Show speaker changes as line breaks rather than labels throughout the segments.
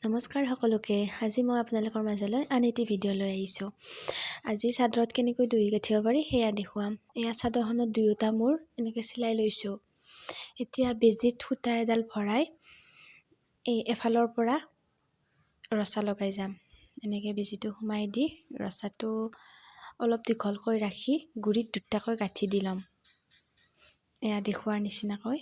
নমস্কাৰ সকলোকে। আজি মই আপোনালোকৰ মাজলৈ আন এটি ভিডিঅ' লৈ আহিছোঁ। আজি চাদৰত কেনেকৈ দহি গাঁঠিব পাৰি সেয়া দেখুৱাম। এয়া চাদৰখনত দুয়োটা মূৰ এনেকৈ চিলাই লৈছোঁ। এতিয়া বেজীত সূতা এডাল ভৰাই এই এফালৰ পৰা ৰচা লগাই যাম। এনেকৈ বেজীটো সোমাই দি ৰচাটো অলপ দীঘলকৈ ৰাখি গুৰিত দুটাকৈ গাঁঠি দি ল'ম। এয়া দেখুৱাৰ নিচিনাকৈ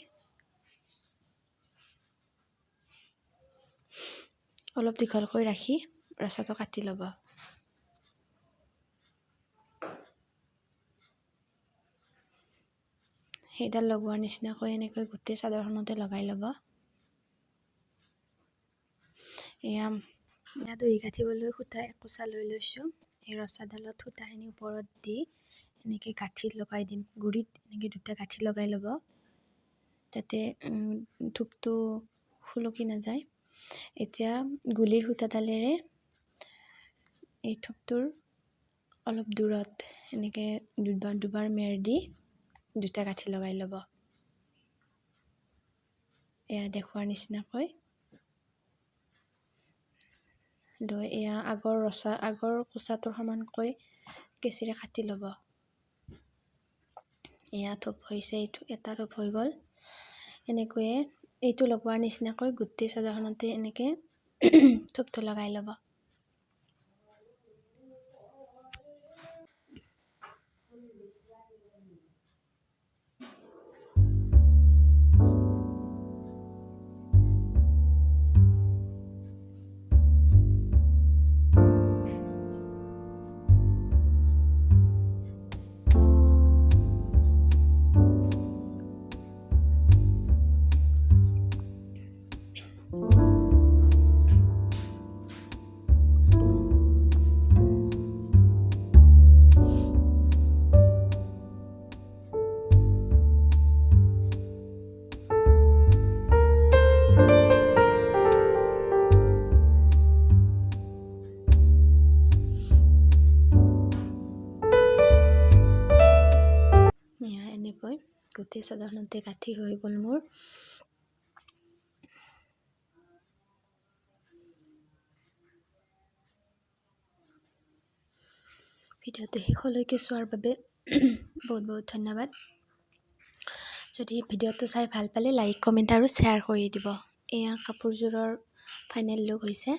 অলপ দীঘলকৈ ৰাখি ৰচাটো কাটি ল'ব। সেইডাল লগোৱাৰ নিচিনাকৈ এনেকৈ গোটেই চাদৰখনতে লগাই ল'ব। এয়া দহি গাঁঠিবলৈ সূতা একোচা লৈ লৈছোঁ। এই ৰচাডালত সূতাখিনি ওপৰত দি এনেকৈ গাঁঠি লগাই দিম। গুৰিত এনেকৈ দুটা গাঁঠি লগাই ল'ব যাতে থোপটো খুলকি নাযায়। এতিয়া গুলিৰ সূতাডালেৰে এই থোপটোৰ অলপ দূৰত এনেকৈ দুবাৰ মেৰ দি দুটা গাঁঠি লগাই ল'ব। এয়া দেখুৱাৰ নিচিনাকৈ লৈ এয়া আগৰ কোচাটোৰ সমানকৈ কেঁচিৰে কাটি ল'ব। এয়া থোপ হৈছে, এইটো এটা থোপ হৈ গ'ল। এনেকৈয়ে এইটো লগোৱাৰ নিচিনাকৈ গোটেই চাদৰখনতে এনেকৈ থোপটো লগাই ল'ব। এনেকৈ গোটেই চাদৰখনতে গাঁঠি হৈ গ'ল মোৰ। ভিডিঅ'টো শেষলৈকে চোৱাৰ বাবে বহুত বহুত ধন্যবাদ। যদি ভিডিঅ'টো চাই ভাল পালে লাইক, কমেণ্ট আৰু শ্বেয়াৰ কৰি দিব। এয়া কাপোৰযোৰৰ ফাইনেল লুক হৈছে।